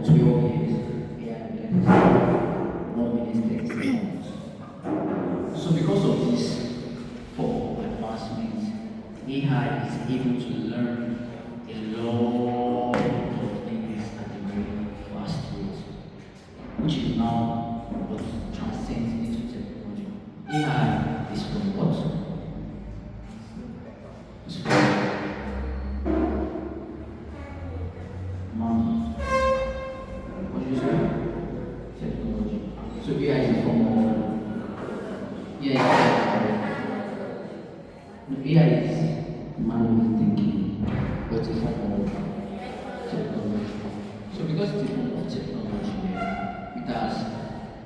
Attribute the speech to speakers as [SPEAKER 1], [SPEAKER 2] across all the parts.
[SPEAKER 1] for 12 years, AI learned 1 minute 30 seconds. So because of this for advancement, AI is able to learn a lot of things at a very fast rate, which is now what transcends into technology. AI is from what? It's from man. What do you say? Technology. So AI is from no, AI is manual thinking, but it's a form of technology. So because it's a form of technology, it has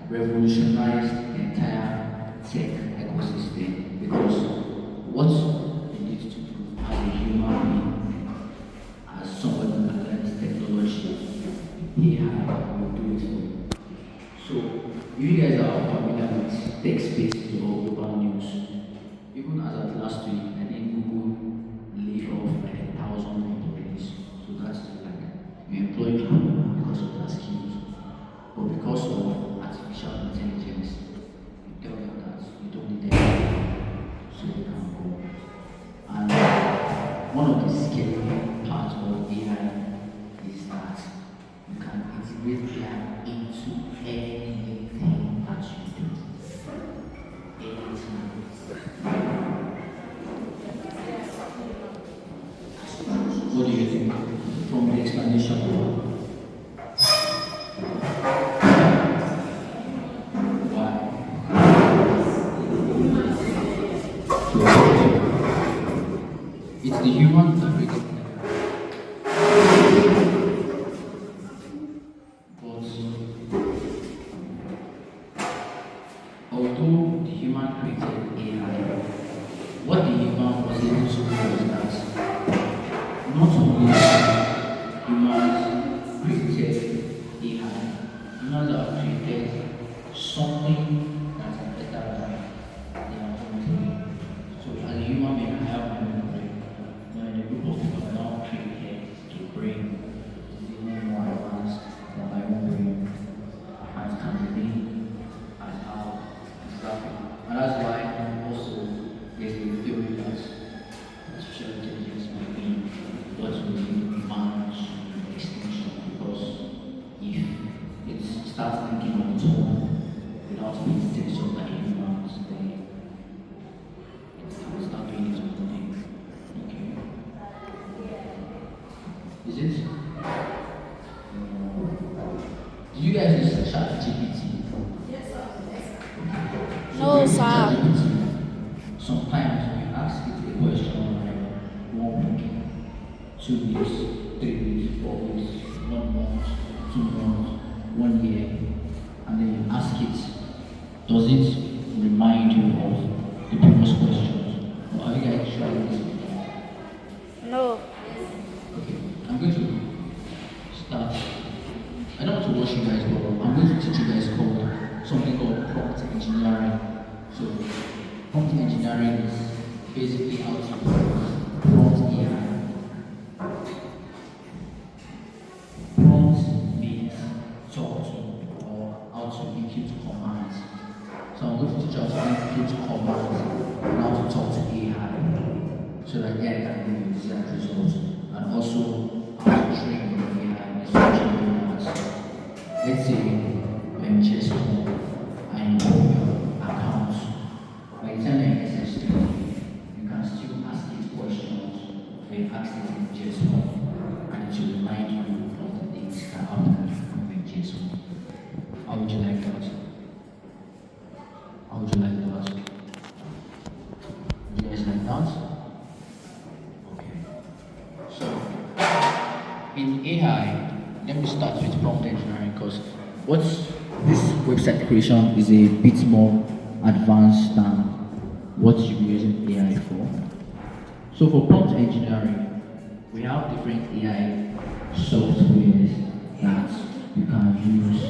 [SPEAKER 1] revolutionized the entire tech ecosystem because what you need to do as a human being, as someone that learns technology, AI will do it for you. So you guys are familiar with tech spaces or global news. Even as at last week, I think Google laid off like 1,000 employees. So that's like you employ people because of their skills, but because of artificial intelligence, you tell them that you don't need them, so they can go. And one of the scary parts of AI is that you can integrate AI into anything that you do. Anything. What do you think from the explanation? It's the human that we get. But although the human created AI, what the human was able to do was that not only humans created AI, humans have created something that is better than their own thing. So as a human being, I have my own brain. Now in a group of people are now created a brain even more advanced than my own brain and can remain as how it's happening. And that's why also there's the theory that artificial intelligence might be what will lead man to extinction because if it starts thinking on its own without being censored by humans, then it will start doing its own thing. Okay. Is it? Do you guys use ChatGPT? So
[SPEAKER 2] No,
[SPEAKER 1] when you use
[SPEAKER 2] sir.
[SPEAKER 1] ChatGPT, sometimes when you ask it a question like 1 week, 2 weeks, 3 weeks, 4 weeks, 1 month, 2 months, 1 year, and then you ask it, does it remind you of the previous questions? Or have you guys tried this before?
[SPEAKER 2] No.
[SPEAKER 1] Okay, I'm going to start. I don't want to rush you guys, but I'm going to teach you guys something called prompt engineering. So, prompt engineering is basically how to prompt AI. Prompt means talk to or how to input commands. So I'm going to teach you how to input commands and how to talk to AI so that AI can give you exact results. And also how to train your AI, especially as let's say you're in chess and you know your account. By the time you're in SS3, you can still ask it questions when you ask it in chess and it will remind you of the things that happened in chess. How would you like that? How would you like that? Would you guys like that? Okay. So, in AI, let me start with prompt engineering because what's this website creation is a bit more advanced than what you'll be using AI for. So for prompt engineering, we have different AI softwares that you can use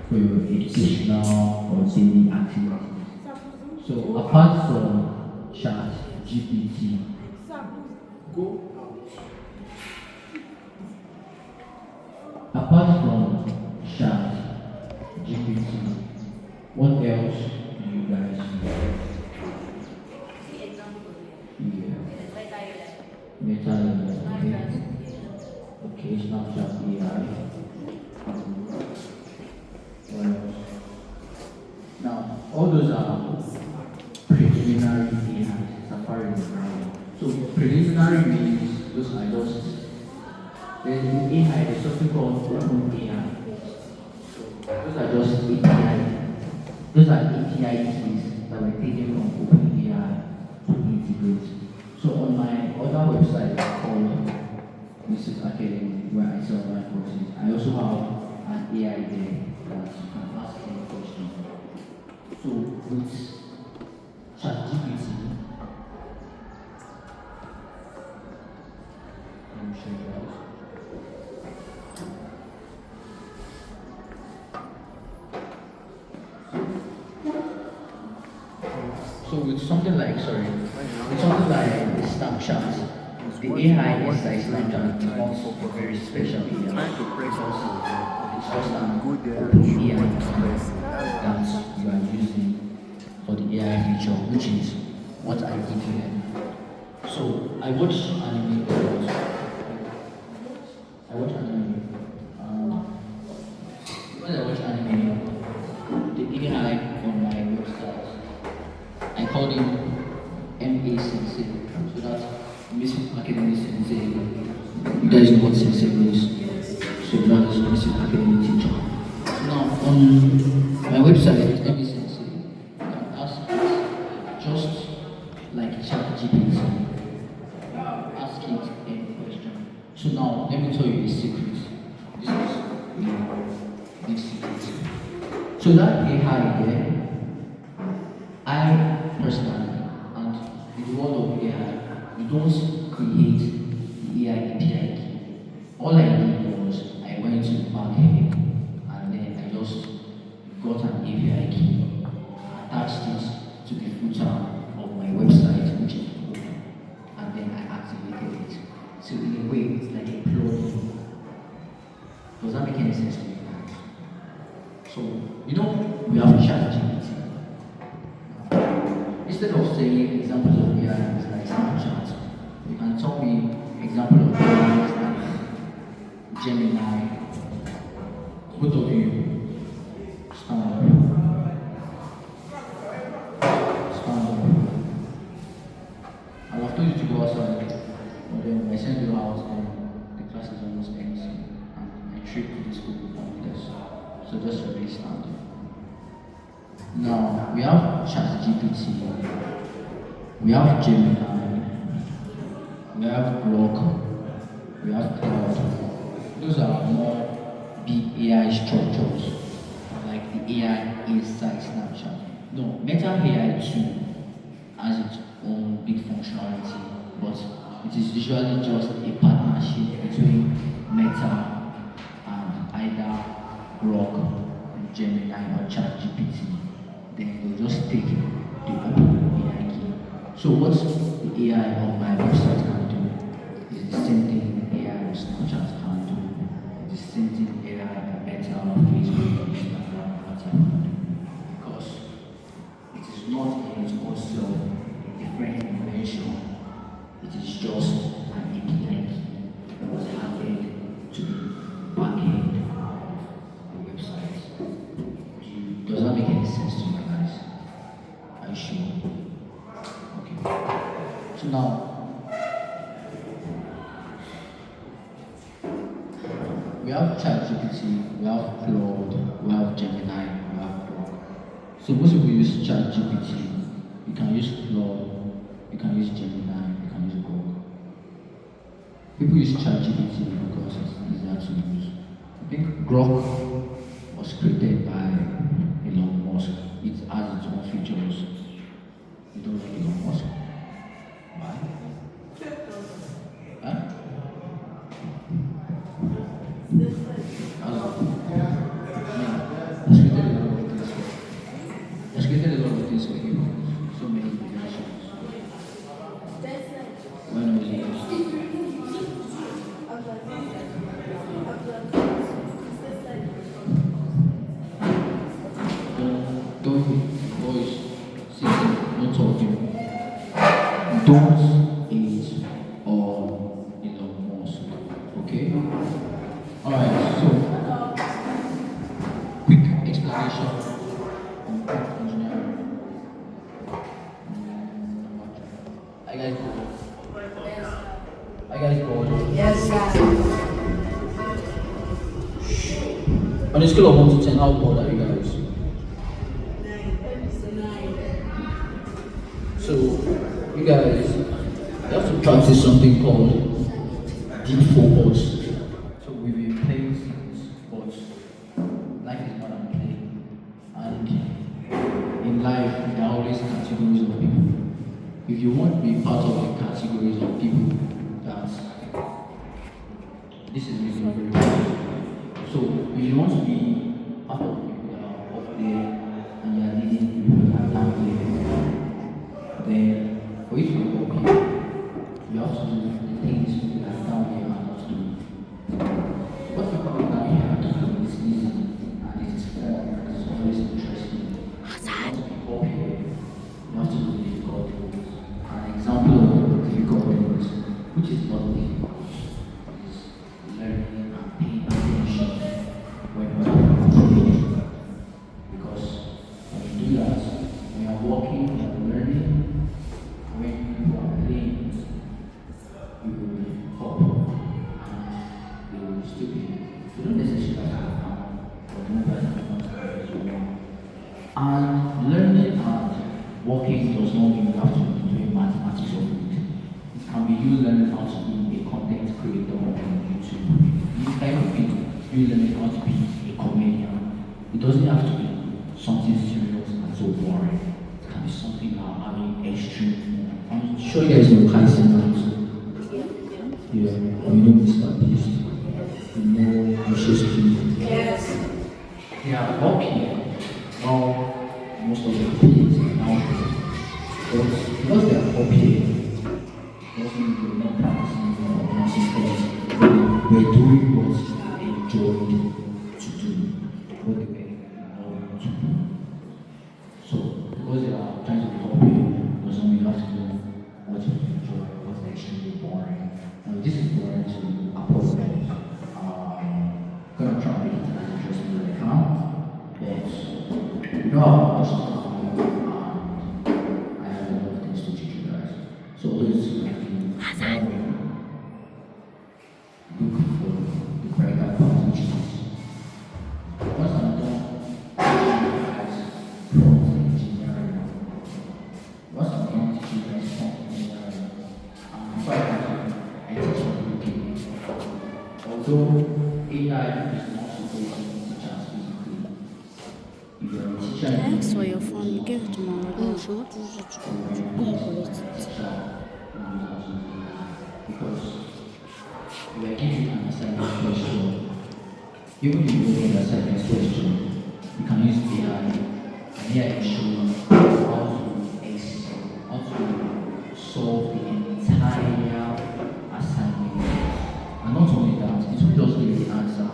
[SPEAKER 1] for your educational or daily activities. So apart from Chat GPT, apart from else do you guys use? Yeah. Meta AI. Okay, Snapchat AI. What else? Now, all those are preliminary AI, Safari and Browser. So preliminary means those are just there's in AI, there's something called open AI. Those are just API. Those are API keys that were taken from OpenAI to integrate. So on my other website called Mrs. Academy, where I sell my courses, I also have an AI there that you can ask any question. So with ChatGPT, let me show you guys. So with something like Snapchat, the AI inside Snapchat is not a very special AI because it's just an open AI that you are using for the AI feature, which is what I did here. So I watch anime a lot. I watch anime. When I watch anime, the AI on my website, I called him MA Sensei, so that's Mrs. Academy Sensei. You guys know what Sensei means. So that's Mrs. Academy teacher. So now on my website, MA Sensei, you can ask it just like ChatGPT. Ask it any question. So now let me tell you a secret. This is the big secret. So that AI there, I personally, and in the world of AI, we don't create the AI API key. All I did was I went to the back end and then I just got an API key, attached it to the footer of my website, which is open, and then I activated it. So in a way, it's like a plugin. Does that make any sense to you guys? So, we have ChatGPT. Instead of saying examples of AI is like Snapchat, you can tell me example of AI is like Gemini. Both of you, stand up. Stand up. I have told you to go outside, but then I send you out and the class is almost empty and my trip to the school will come with us. So just remain standing. Now, we have ChatGPT, we have Gemini, we have Grok, we have Cloud. Those are more big AI structures, like the AI inside Snapchat. No, Meta AI too has its own big functionality, but it is usually just a partnership between Meta and either Grok, Gemini, or ChatGPT. Then they'll just take the open AI key. So what the AI on my website can do is the same thing the AI on Snapchat can do. It's the same thing the AI on Meta, Facebook, Instagram, WhatsApp can do. Because it is not in its own self a different invention. It is just an API key that was added to the back end of the website. Does that make any sense to you guys? Are you sure? Okay. So now, we have ChatGPT, we have Claude, we have Gemini, we have Grok. So most people use ChatGPT. You can use Claude, you can use Gemini, you can use Grok. People use ChatGPT because it's easier to use. I think Grok was created by Elon Musk. It has its own features. You don't like Elon Musk? Why? Huh? Yeah. Has created a lot of things. Has created a lot of things for humans. So many inventions. When was it? Don't Don't age or Musk. Okay? Alright, so quick explanation on prompt engineering. I guys I guys bored.
[SPEAKER 2] Yes, sir.
[SPEAKER 1] On a scale of 1 to 10, how bored are you guys? So, you guys, you have to practice something called deep focus. So, we've been playing things, but life is more than play. And in life, there are always categories of people. If you want to be part of the categories of people, this is really very important. So, if you want to be part of the people that are up there and you are leading people that are down there, then for you to be up here, you have to do the things people that are down here are not doing. What people are down here are doing is easy and it is fun and it is always interesting. You want to be up here, you have to do difficult things. An example of difficult things, which is not difficult, is learning and paying attention when you are playing. Because when you do that, when you are walking, when you are learning, when you are playing, you will be up and you will still be. You don't necessarily have to come, but nobody wants to do it. And learning and walking does not mean you have to be doing mathematics or physics. It can be you learning how to be a content creator on YouTube. It can be you learning how to be a comedian. It doesn't have to be something serious and so boring. It can be something about having extreme fun. I'm sure you guys know Tyson now. Yeah, you know Mr. Beast. You know Mrs.
[SPEAKER 2] Yes.
[SPEAKER 1] They are up here. Now, most of the kids are now here. But because they are up here, doesn't mean they're not practicing or consistent. They're doing what they enjoyed to do, what they were to do. So, because they are trying to be up here, doesn't mean you have to do what you enjoy, what's extremely boring. Now, this is boring to apologize. Gonna try and make it as interesting as I can, but you know how much I have a lot of things to teach you guys. So always look for the correct type of teachings. Once I'm done teaching you guys prompt engineering, once I'm done teaching you guys prompt engineering, before I teach you UK. Although AI is not supposed to teach us physically, if you're a teacher,
[SPEAKER 3] Thanks for your phone. You gave it to my mother.
[SPEAKER 1] because we are giving an assignment question. Even if you don't understand this question, you can use AI, and AI will show you how to solve the entire assignment. And not only that, it will just give you the answer,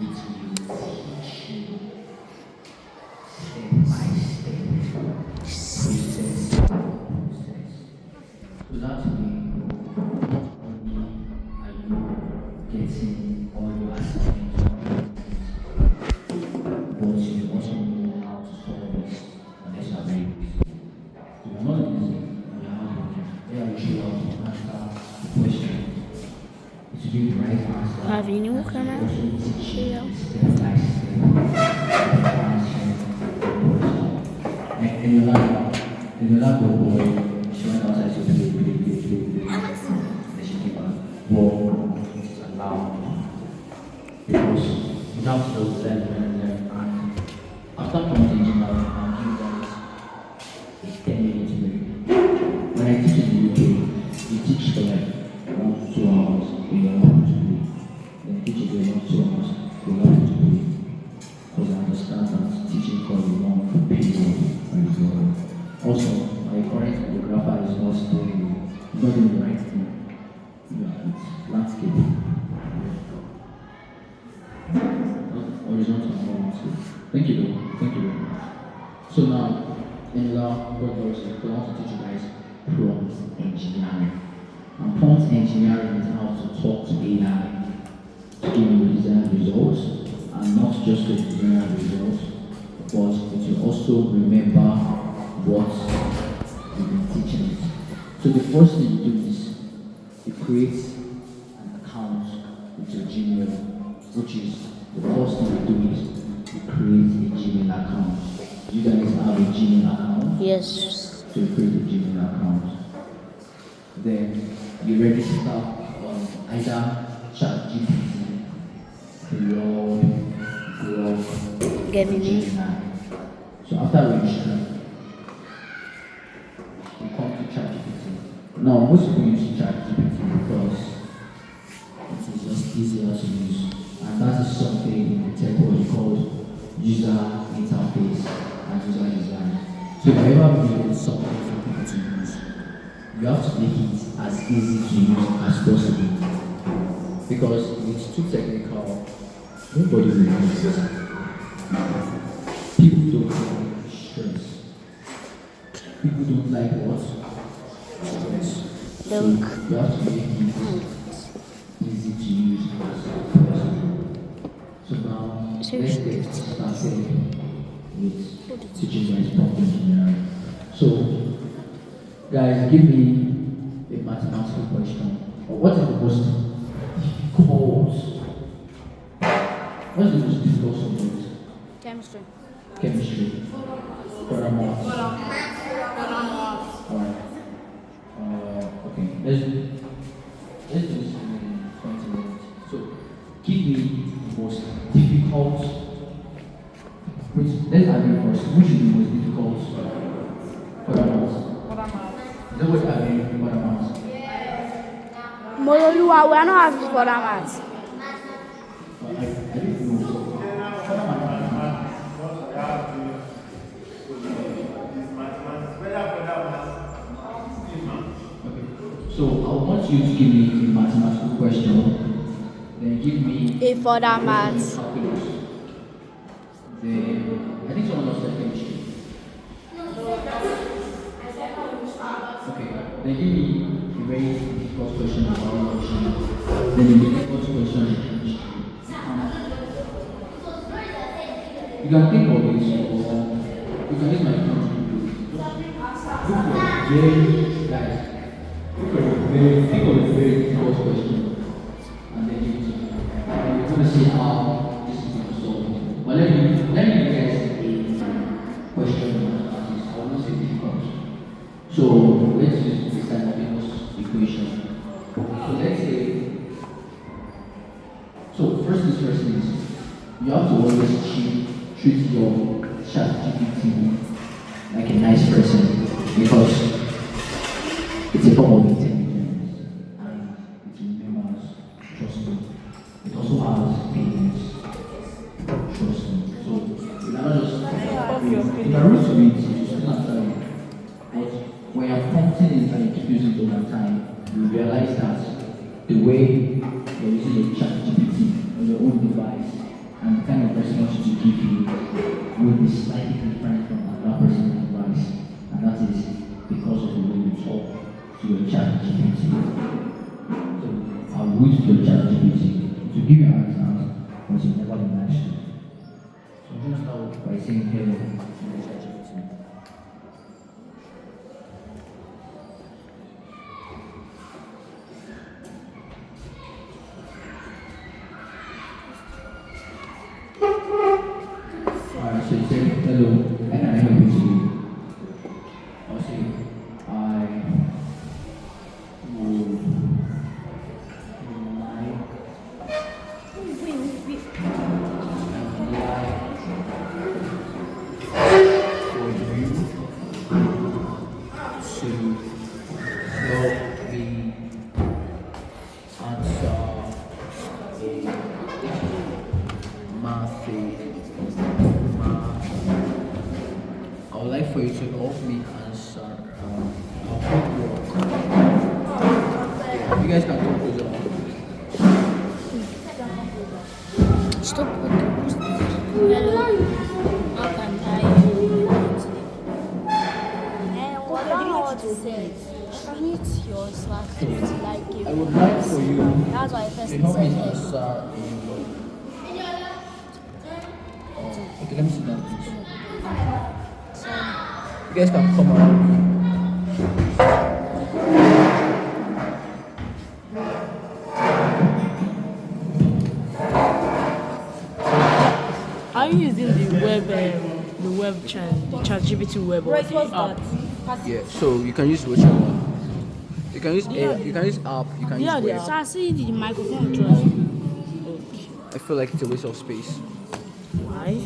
[SPEAKER 1] it will teach you step by step, process by process. So that way, not only are you getting all your assignments, but you also know how to solve it unless you are very busy. So you're not easy, you are hardworking. They will show you how to answer the question. To do the right answer.
[SPEAKER 3] Have you new camera? Yeah.
[SPEAKER 1] Step by step. In the lab, she went outside to play. Then she came back. Well, it is allowed. Because without those learn. And after commenting, I'll give guys a 10-minute break. When I teach in the UK, we teach for like 1 to 2 hours. We learn how to play. Then teach it 1 to 2 hours. We learn how to play. Because I understand that teaching for a long period. Also, my current photographer is not doing the right thing. Yeah, it's landscape. Horizontal and landscape. Thank you very much. So now, in law, what I want to teach you guys prompt engineering. And prompt engineering is how to talk to AI to give you desired results, and not just the desired results, but it will also remember what you've been teaching it. So the first thing you do is you create an account with your Gmail, which is the first thing you do is you create a Gmail account. You guys have a Gmail account?
[SPEAKER 3] Yes.
[SPEAKER 1] So you create a Gmail account. Then you register on either ChatGPT, Grok,
[SPEAKER 3] Gemini.
[SPEAKER 1] Gemini. So after registering, you come to ChatGPT. Now most people use ChatGPT because it is just easier to use, and that is something in the tech world called user interface and user design. So if you ever build something for people to use, you have to make it as easy to use as possible. Because if it's too technical, nobody will use it. People don't like stress. People don't like what? Stress. So
[SPEAKER 3] Look.
[SPEAKER 1] you have to make it easy to use as possible. So now let's
[SPEAKER 3] Seriously.
[SPEAKER 1] get started with teaching guys prompt engineering. So guys, give me a mathematical question. What is the most difficult? What's the most difficult subject?
[SPEAKER 3] Chemistry.
[SPEAKER 1] Chemistry. For maths. Alright. Okay. Let's do this in 20 minutes. So give me the most difficult. Let's argue first. Which is the most difficult for maths? Is that what I mean for maths?
[SPEAKER 3] Moroluwa, we are not having for that math.
[SPEAKER 1] I didn't know. Okay. So I want you to give me a mathematical question, then give me
[SPEAKER 3] A for that math.
[SPEAKER 1] calculus. Then I think someone else said chemistry. Okay. Then give me a very difficult question in biology. Then a difficult question in chemistry. You can think of it, or you can use my phone to do it. Look for a very, guys, think of a very difficult question, and then give it to me. And you're going to see how this is going to solve it. But let me guess a question that is, I won't say difficult. So let's use this simultaneous equation. So let's say, so first is, you have to always treat your ChatGPT like a nice person, because it's a form of intelligence and it remembers, trust me. It also has feelings, trust me. So you cannot just you can root to it, you still answer it. But when you're prompting it and you keep using it over time, you realize that the way you're using your ChatGPT on your own device and the kind of response to give you will be slightly different from another person's device, and that is because of the way you talk to your ChatGPT. So I'll use your ChatGPT to give you answers, but you never be nice to. So I'm going to start by saying hello to your ChatGPT. Alright, so you say hello, and I help you today. I'll say I would like for you to help me answer a math. I would like for you to help me answer a homework. You guys can come closer.
[SPEAKER 3] Stop looking. Hello. How can I help you today? What do you want to say? Repeat your slash activity like
[SPEAKER 1] I
[SPEAKER 3] you.
[SPEAKER 1] would like for you
[SPEAKER 3] That's why I first
[SPEAKER 1] to help me
[SPEAKER 3] said
[SPEAKER 1] answer okay, let me sit down, please.
[SPEAKER 3] so.
[SPEAKER 1] You guys can come around me.
[SPEAKER 2] Are you using the web chat, the ChatGPT web or the app?
[SPEAKER 1] Yeah, so you can use whichever. You can use you can use app, you can
[SPEAKER 2] Yeah,
[SPEAKER 1] use
[SPEAKER 2] the
[SPEAKER 1] web.
[SPEAKER 3] So I see the microphone just
[SPEAKER 1] I feel like it's a waste of space
[SPEAKER 2] Why?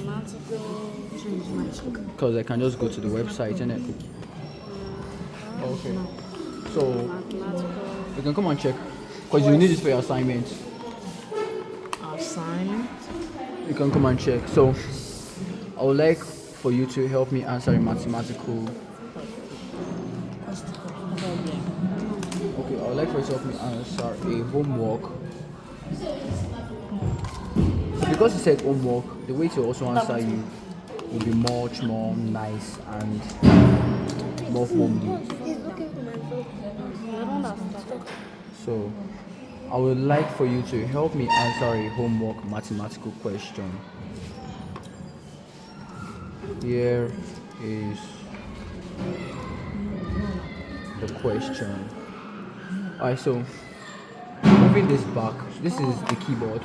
[SPEAKER 1] because I can just go to the website and it. Okay. So you can come and check because you need this for your assignment.
[SPEAKER 2] Assignment.
[SPEAKER 1] You can come and check. So I would like for you to help me answer a mathematical. Okay, I would like for you to help me answer a homework. Because you said homework, the way to also answer you will be much more nice and more homely. So I would like for you to help me answer a homework mathematical question. Here is the question. Alright, so moving this back, this is the keyboard.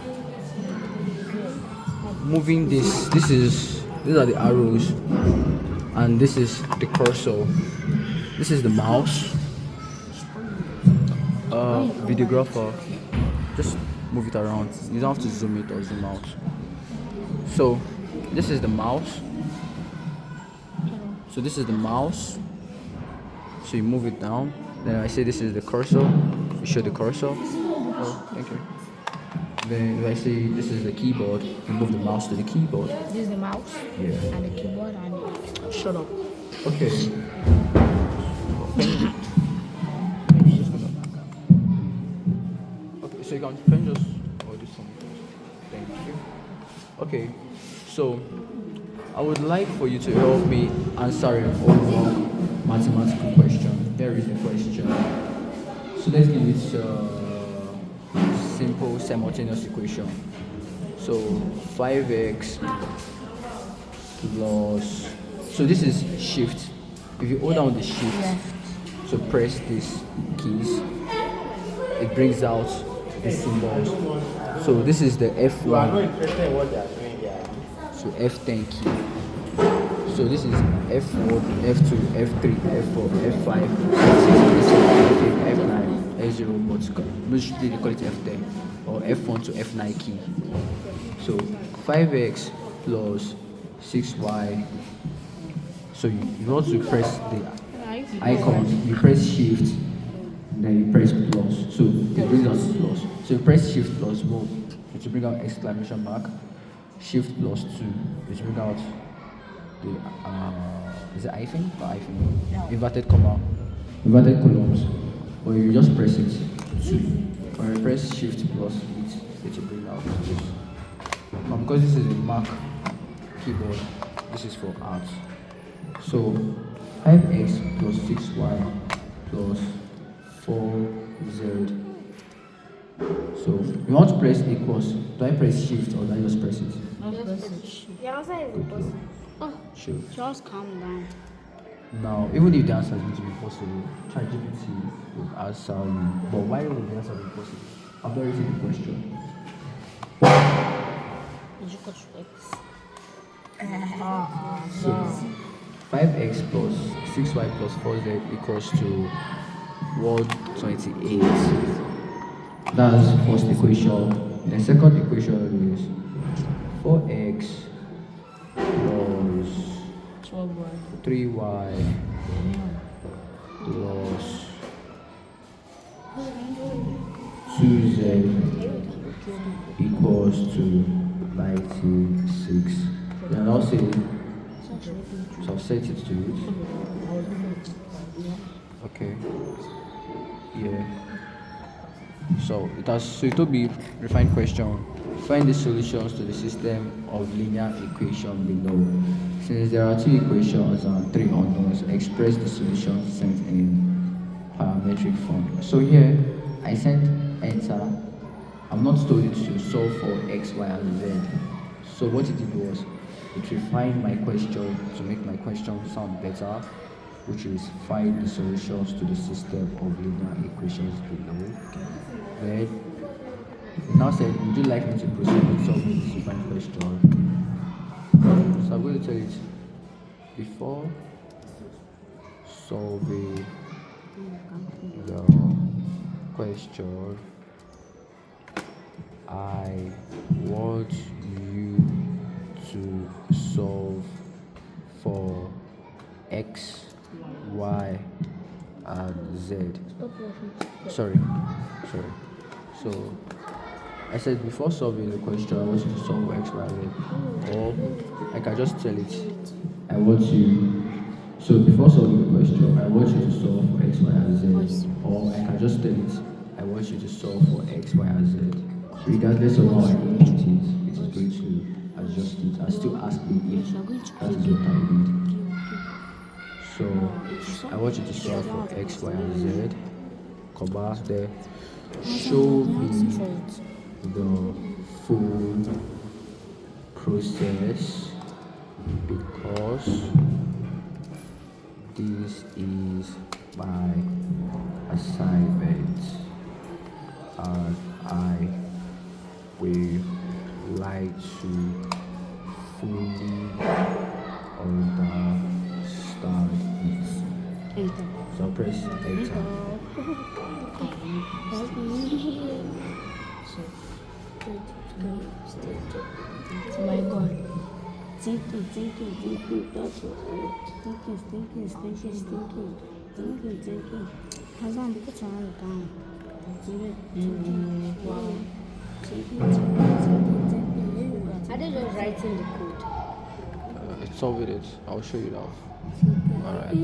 [SPEAKER 1] Moving this these are the arrows, and this is the cursor. This is the mouse. Videographer, just move it around. You don't have to zoom it or zoom out. So this is the mouse. So this is the mouse. So you move it down. Then I say this is the cursor. You show the cursor. Oh, thank you. Then if I say this is the keyboard, you move the mouse to the keyboard.
[SPEAKER 3] this is the mouse
[SPEAKER 1] Yeah.
[SPEAKER 3] and the keyboard and
[SPEAKER 2] Shut up.
[SPEAKER 1] Okay. Okay, so you can just do something. Thank you. Okay, so I would like for you to help me answer a homework mathematical question. Here is the question. So let's give it a simple simultaneous equation. So 5x plus. So this is shift. If you hold down the shift, so press these keys, it brings out the symbols. So this is the F1. So F10 key. So this is F1, F2, F3, F4, F5, F6, F7, F9, F0, but usually they call it F10 or F1 to F9 key. So 5x plus 6y. So you want to press the icon, you press shift, then you press plus. So it brings out plus. So you press shift plus 1, it will bring out exclamation mark. Shift plus 2, which bring out the is it hyphen or hyphen? Inverted comma, inverted columns. Or you just press it 2. Or you press shift plus 8, it will bring out this. Now because this is a Mac keyboard, this is for art. So 5x plus 6y plus 4z. So you want to press equals. Do I press shift or do I just press it?
[SPEAKER 3] the answer is impossible.
[SPEAKER 1] Shift.
[SPEAKER 3] Just calm down.
[SPEAKER 1] Now, even if the answer is going to be possible, ChatGPT will answer you. But why would the answer be possible? I've not written the question.
[SPEAKER 3] Did you cut X?
[SPEAKER 1] So 5x plus 6y plus 4z equals to 128. That's first equation. The second equation is 4x plus 3y plus 2z equals to 96. Then I'll say, so I'll set it to it. Okay. Yeah. So it will be refined question. Find the solutions to the system of linear equation below. Since there are 2 equations and 3 unknowns, express the solutions sent in. parametric form. So here I sent enter. I'm not told it to solve for x, y, and z. So what it did was it refined my question to make my question sound better, which is find the solutions to the system of linear equations below. Then it now said, would you like me to proceed with solving this refined question? So I'm going to tell it before solving the question, I want you to solve for x, y, and z. Sorry. So I said before solving the question, I want you to solve for x, y, and z. Or I can just tell it, I want you. So before solving the question, I want you to solve for x, y, and z. Or I can just tell it, I want you to solve for x, y, and z. Regardless of how I input it is going to adjust it. I still ask it if that is what I need. So I want you to solve for x, y, and z. Comma there. Show me the full process because this is my assignment and I will like to fully understand it. So press enter.
[SPEAKER 3] My God. Thinking. That's what. Thinking. Hazan, put your hand down. Wow. I did just writing the code.
[SPEAKER 1] It's solving it. I'll show you now. Alright.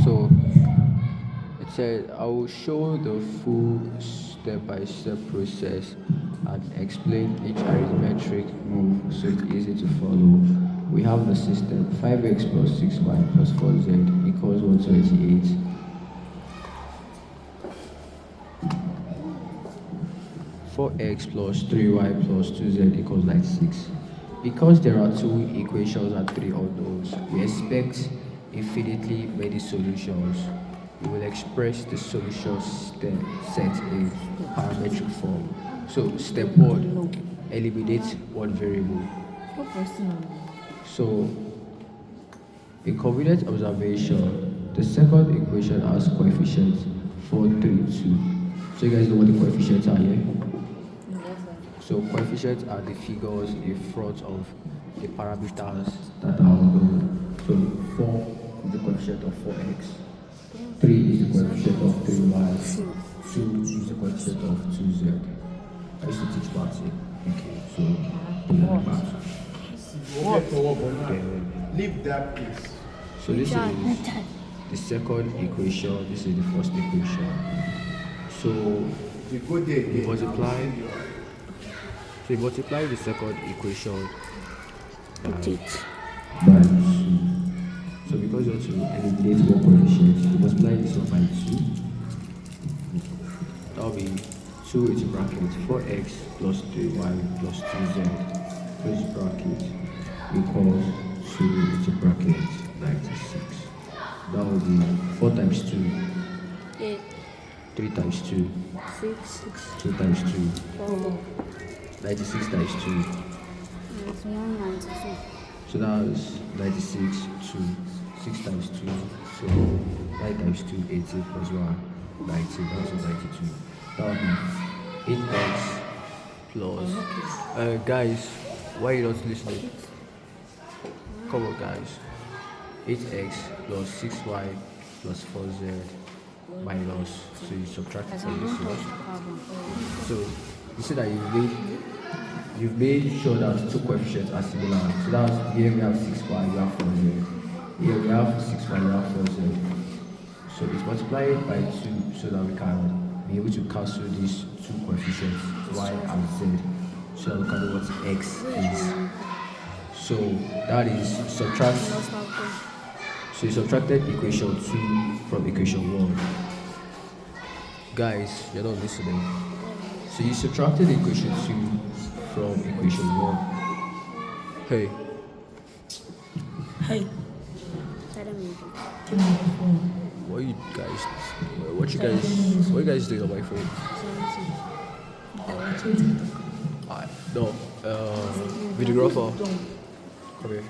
[SPEAKER 1] So it said I will show the full step-by-step process and explain each arithmetic move so it's easy to follow. We have the system 5x plus 6y plus 4z equals 128. Four x plus 3y plus 2z equals 96. Because there are two equations and three unknowns, we expect infinitely many solutions. We will express the solution set in parametric form. So step 1, eliminate one variable. So in convenient observation, the second equation has coefficients 4, 3, 2. So you guys know what the coefficients are here? So coefficients are the figures in front of the parameters that are unknown. So 4 is the coefficient of 4x, 3 is the coefficient of 3y, 2 is the coefficient of 2z. I used to teach maths here. Okay, so
[SPEAKER 4] Leave that place.
[SPEAKER 1] So this is the second equation, this is the first equation. So
[SPEAKER 4] You go there again.
[SPEAKER 1] we multiply the second equation by 2. So because you want to eliminate one coefficient, you multiply this one by 2. That will be 2 into bracket 4x plus 3y plus 2z close bracket equals 2 into bracket 96. That will be 4 times 2.
[SPEAKER 3] 8.
[SPEAKER 1] 3 times 2.
[SPEAKER 3] 6.
[SPEAKER 1] 2 times 2.
[SPEAKER 3] 4.
[SPEAKER 1] 96 times 2.
[SPEAKER 3] It's 192.
[SPEAKER 1] So that is 96 to 6 times 2. So 9 times 2, 80 plus 1, 90. That was 92. That would be 8x plus. Guys, why are you not listening? Come on, guys. 8x plus 6y plus 4z minus. So you subtract it from this one. So you see that you've made sure that two coefficients are similar. So that's here we have 6y, we have 4z. Here we have 6y, we have 4z. So it's multiplied by 2 so that we can be able to cancel these two coefficients, y and z, so that we can know what x is. So that is So you subtracted equation 2 from equation 1. Guys, you're not listening. So you subtracted equation 2 from equation 1. Hey,
[SPEAKER 2] Hey.
[SPEAKER 1] what you guys what you guys doing on my phone? No, videographer, come here.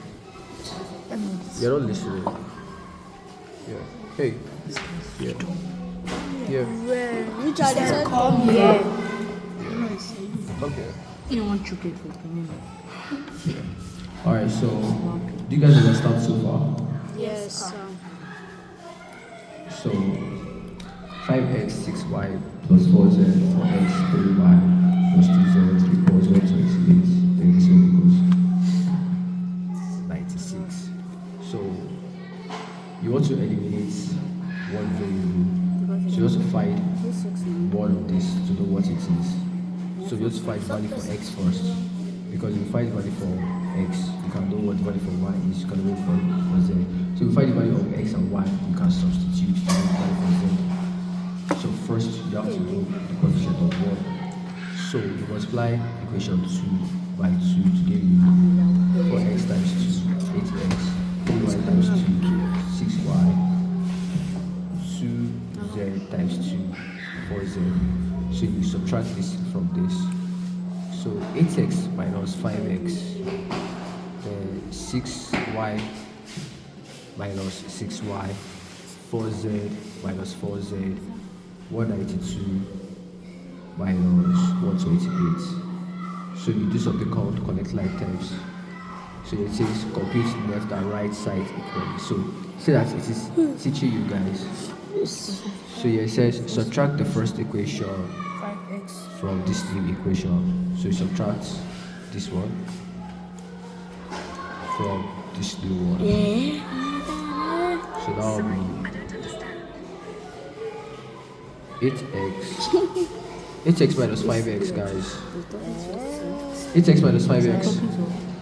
[SPEAKER 1] You're not listening. Yeah. Hey. Yeah. Yeah.
[SPEAKER 3] Which are they? Come here.
[SPEAKER 1] Come here.
[SPEAKER 2] You want chocolate for me?
[SPEAKER 1] Alright, so do you guys understand so far?
[SPEAKER 3] Yes.
[SPEAKER 1] So 5x 6y plus 4z 4x 3y plus 2z equals 128. Then this one equals 96. So you want to eliminate one variable. So you also find one of this to know what it is. So you have to find value for x first. Because if you find value for x, you can know what the value for y is. You can know for z. So if you find the value of x and y, you can substitute to know the value for z. So first you have to know the coefficient of 1. So you multiply equation 2 by 2 to give you 4x times 2, 8x, 3y times 2, 6y, 2z times 2, 4z. So you subtract this from this. So 8x minus 5x, then 6y minus 6y, 4z minus 4z, 192 minus 128. So you do something called connect like terms. So it says compute left and right side equally. So say that it is teaching you guys. So here it says subtract the first equation
[SPEAKER 2] 5x.
[SPEAKER 1] from this new equation. So you subtract this one from this new one. So that will be 8x. 8x minus 5x, guys. 8x minus 5x.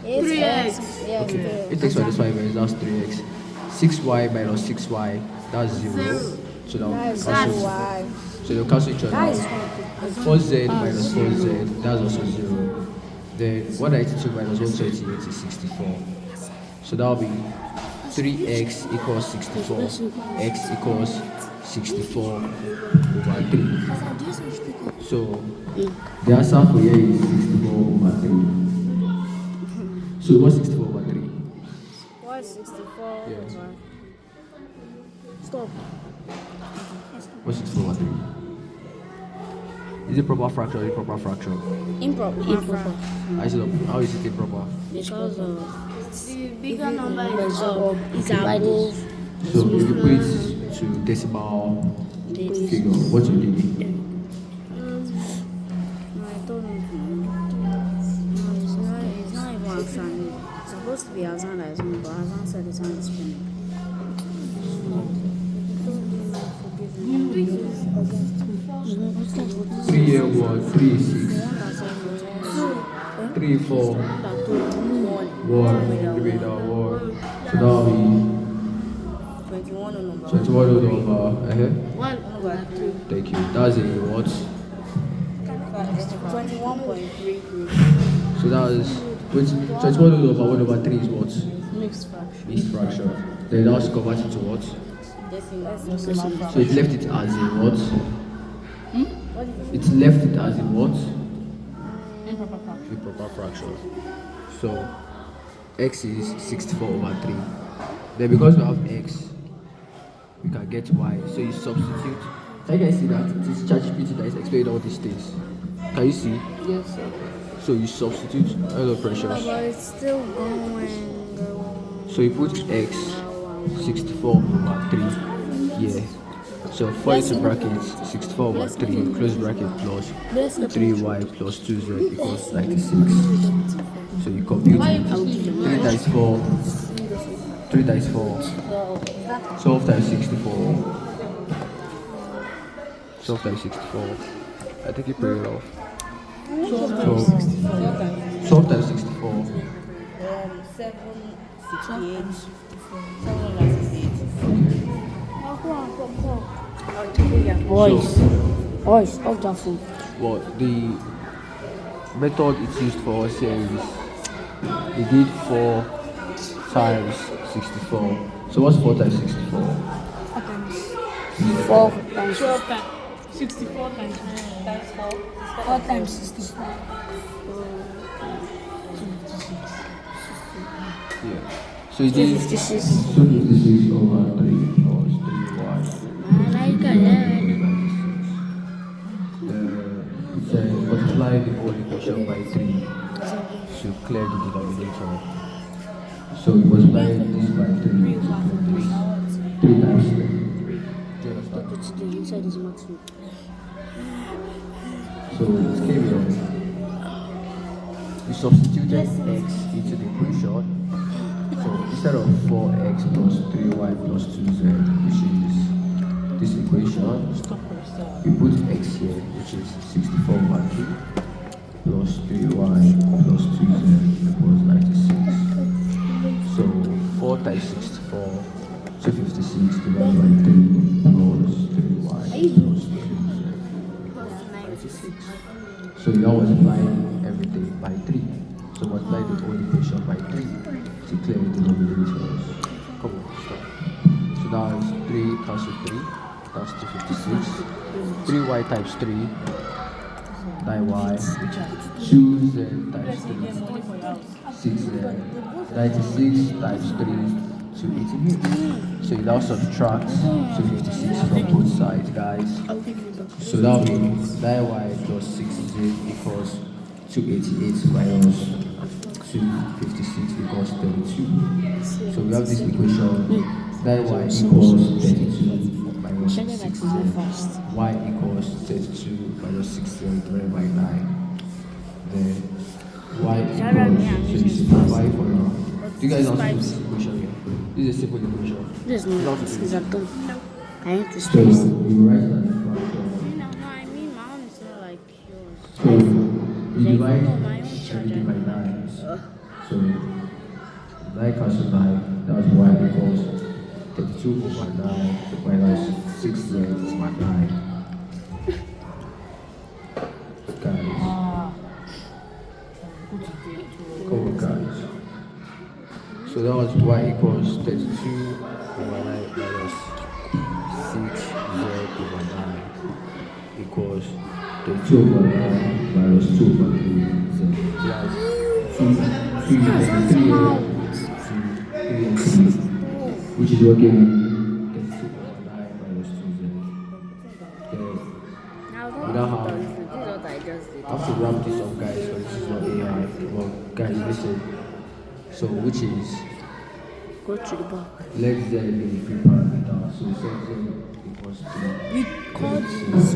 [SPEAKER 3] 3x.
[SPEAKER 1] Okay. 8x minus 5x, that's 3x. 6y minus 6y, that's 0. So now cancel.
[SPEAKER 3] Why?
[SPEAKER 1] So they'll cancel each other out. 4z minus 4z, that's also 0. Then 192 minus 128 is 64. So that will be 3x equals 64. X equals 64 over 3. So the answer for here is 64 over 3. So what's 64 over 3?
[SPEAKER 3] What's 64?
[SPEAKER 1] Yes.
[SPEAKER 3] Stop.
[SPEAKER 1] What's 64 over 3? Is it proper fraction or improper fraction?
[SPEAKER 3] Improper.
[SPEAKER 1] How is it improper?
[SPEAKER 3] Because the bigger number is above.
[SPEAKER 1] So if you put it to decimal figure, what will it be?
[SPEAKER 3] I don't know. It's not even Hassan. It's supposed to be Hassan that is me, but Hassan said it's not spinning.
[SPEAKER 1] Three year what? 3 is 6. 3, 4, 1. Repeat that word. So that will be
[SPEAKER 3] 21 over
[SPEAKER 1] 21 over.
[SPEAKER 3] 1 over 3.
[SPEAKER 1] Thank you. That's a what?
[SPEAKER 3] 21.33.
[SPEAKER 1] So that is 21 over 1 over 3 is what?
[SPEAKER 2] Mixed fraction.
[SPEAKER 1] Mixed fraction. Then that's converted to what?
[SPEAKER 3] Decimal.
[SPEAKER 1] So it left it as in what? It left it as in what?
[SPEAKER 2] Improper fraction.
[SPEAKER 1] Improper fraction. So x is 64 over 3. Then because we have x, we can get y. So you substitute. Can you guys see that? It is ChatGPT that is explaining all these things. Can you see?
[SPEAKER 2] Yes, sir.
[SPEAKER 1] So you substitute. Hello, precious.
[SPEAKER 3] But it's still going.
[SPEAKER 1] So you put x 64 over 3 here. So for into brackets 64 over 3 close bracket plus 3y plus 2z equals 96. So you compute 3 times 4, 3 times 4, 12 times 64, 12 times 64. I think you put it off. 12 times 64.
[SPEAKER 3] 68. 768.
[SPEAKER 2] Voice.
[SPEAKER 3] Voice, off the phone.
[SPEAKER 5] Well, the method it's used for us here is we did 4 times 64. So what's 4 times 64?
[SPEAKER 3] 4 times
[SPEAKER 2] 12 times. 64 times 4.
[SPEAKER 3] 4 times 64.
[SPEAKER 5] Yeah. So you did
[SPEAKER 3] 56.
[SPEAKER 1] 256 over 3 plus 3y.
[SPEAKER 5] It says multiply the whole equation by 3 to clear the denominator.
[SPEAKER 1] So we multiply this by 3 to get this. 3 times 3.
[SPEAKER 5] Do you understand?
[SPEAKER 3] Put the inside is maximum.
[SPEAKER 1] So it's carry on.
[SPEAKER 5] We substituted x into the equation. So instead of 4x plus 3y plus 2z, which is this equation, we put x here, which is 64 over 3 plus 3y plus 2z equals 96. So 4 times 64, 256 divided by 3 plus 3y plus 2z equals 96. So you now multiply everything by 3. So multiply the whole equation by 3 to clear the denominators. Come on, stop. So now it's 3 cancel 3, that's 256. 3y times 3, 9y, 2z times 3, 6z, 96 times 3, 288. So you now subtract 256 from both sides, guys. So that means 9y plus 6z equals 288 minus 256 equals 32. So we have this equation 9y equals 32 minus 6z, y equals 32 minus 6z divided by 9. Then y equals, so you simplify for now. Do you guys know how to do this equation here? This is a simple equation.
[SPEAKER 3] This is not exactly. I need to
[SPEAKER 1] So
[SPEAKER 3] space.
[SPEAKER 1] you write that in fraction.
[SPEAKER 3] No, I mean my own is not like yours.
[SPEAKER 1] So you divide
[SPEAKER 3] No, my own
[SPEAKER 1] everything by
[SPEAKER 3] charger.
[SPEAKER 1] 9. So 9 cancel 9, that's y equals 32 over 9 minus 6z over 9. Guys, come on guys.
[SPEAKER 5] So that was y equals 32 over 9 minus 6z over 9 equals
[SPEAKER 1] 32 over 9 minus 2 over 3 z.
[SPEAKER 5] yes.
[SPEAKER 1] 3 which is what gave me 32 over 9 minus 2z. Okay.
[SPEAKER 3] Now,
[SPEAKER 5] We now have,
[SPEAKER 3] this is what I just did.
[SPEAKER 5] I have to wrap this up, guys, so this is not AI. Well, guys, listen. So, which is,
[SPEAKER 3] Go to the back.
[SPEAKER 1] Let z be the free parameter. So z equals to
[SPEAKER 3] We called this.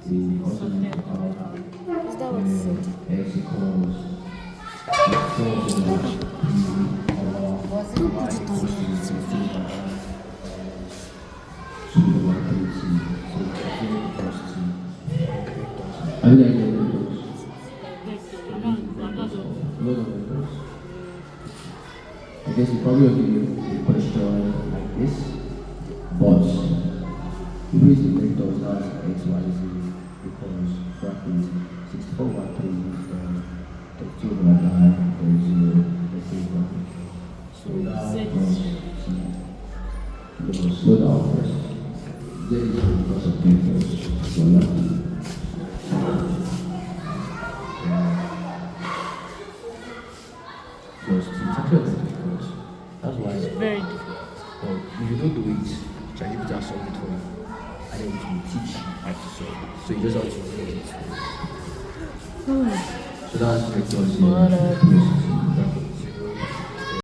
[SPEAKER 1] we also need to have
[SPEAKER 3] Is that what it said?
[SPEAKER 1] x equals 4 over 3 over
[SPEAKER 3] Was it
[SPEAKER 1] y
[SPEAKER 3] put it
[SPEAKER 1] equals
[SPEAKER 3] on?
[SPEAKER 1] to 2 over 3t. So 2 plus 2. Are you guys getting those? Load of vectors. I guess you probably will give you a question like this, but if we use the vectors as x, y, z equals bracket 64 over 3, 32 over 9, there's 0, the 3 bracket. So that plus t. So slow down first. Z is because of vectors. So lucky. Plus t. It's actually very difficult. That's why.
[SPEAKER 2] Very difficult.
[SPEAKER 5] Well, if you don't do it, ChatGPT will solve it for you. And then it will teach you how to solve it. So you just have to know it.
[SPEAKER 1] So that's vectors
[SPEAKER 2] What
[SPEAKER 1] here.
[SPEAKER 2] a-
[SPEAKER 1] Plus t.